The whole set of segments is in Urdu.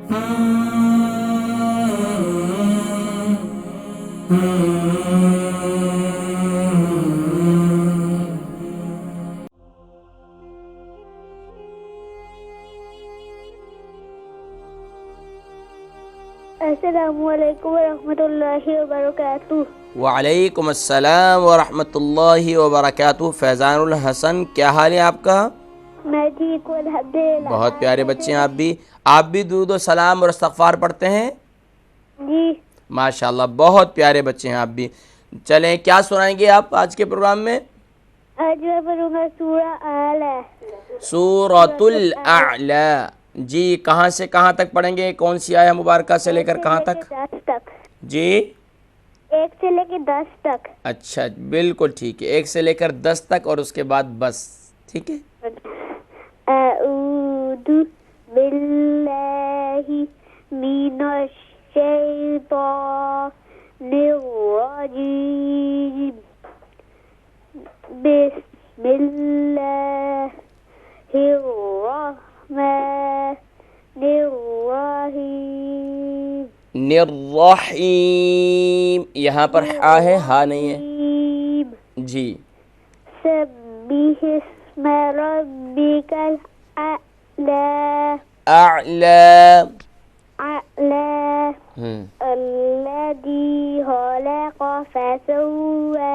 السلام علیکم ورحمۃ اللہ وبرکاتہ۔ وعلیکم السلام ورحمۃ اللہ وبرکاتہ۔ فیضان الحسن، کیا حال ہے آپ کا؟ میں ٹھیک ہوں الحمدللہ۔ بہت پیارے بچے ہیں آپ بھی درود و سلام اور استغفار پڑھتے ہیں؟ جی ماشاءاللہ، بہت پیارے بچے ہیں آپ بھی۔ چلیں، کیا سنائیں گے آپ آج کے پروگرام میں؟ آج میں پڑھوں گا سورہ اعلیٰ۔ سورۃ الاعلیٰ۔ جی، کہاں سے کہاں تک پڑھیں گے؟ کون سی آیہ مبارکہ سے لے کر کہاں تک؟ 10 تک۔ جی 1 سے لے کے 10 تک۔ اچھا، بالکل ٹھیک ہے، 1 سے لے کر 10 تک اور اس کے بعد بس، ٹھیک ہے۔ اعوذ باللہ من الشیطان الرجیم، بسم اللہ الرحمن الرحیم۔ الرحیم، یہاں پر ہا ہے، ہا نہیں ہے جی۔ سبح اسم ربک الاعلی، اعلی، اعلی، الذی خلق فسوی،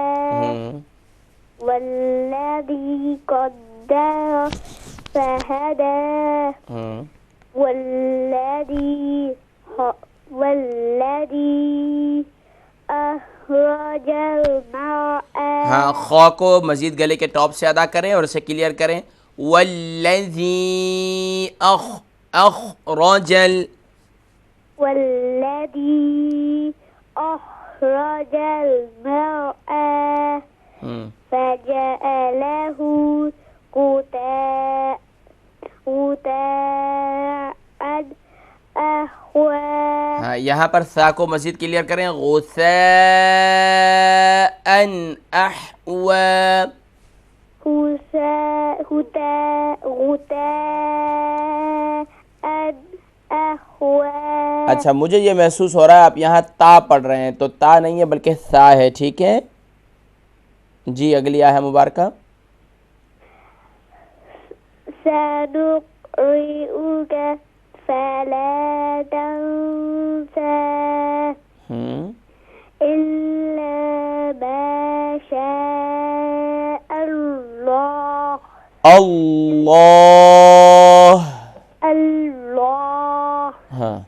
والذی قدر فہدی، والذی اخرج المرعى۔ ہاں، خو کو مزید گلے کے ٹاپ سے ادا کریں اور اسے کلیئر کریں۔ والذی اخرج والذی اخرج المرعى فجعله غثاء احوى۔ ہاں، یہاں پر سا کو مزید کلیئر کریں، غثاء احوى، اچھا، مجھے یہ محسوس ہو رہا ہے آپ یہاں تا پڑھ رہے ہیں، تو تا نہیں ہے بلکہ سا ہے، ٹھیک ہے جی۔ اگلی آیہ مبارکہ۔ سنقرئک فلا تنسى إلا ما شاء الله، الله ہاں،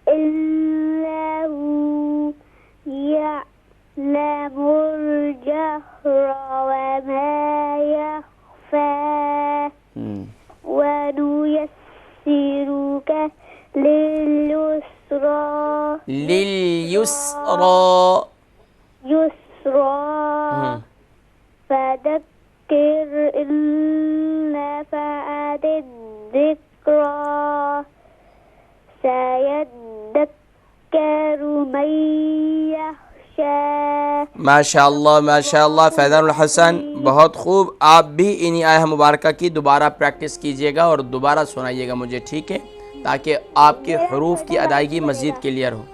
إنه يعلم الجهر وما يخفى، ونيسرك لليسرى، فذكر إن نفعت الذكرى، سيذكر من يخشى۔ ماشاء اللہ، ماشاء اللہ فیضان الحسن، بہت خوب۔ آپ بھی انہی آیہ مبارکہ کی دوبارہ پریکٹس کیجئے گا اور دوبارہ سنائیے گا مجھے، ٹھیک ہے، تاکہ آپ کے حروف کی ادائیگی مزید کلیئر ہو۔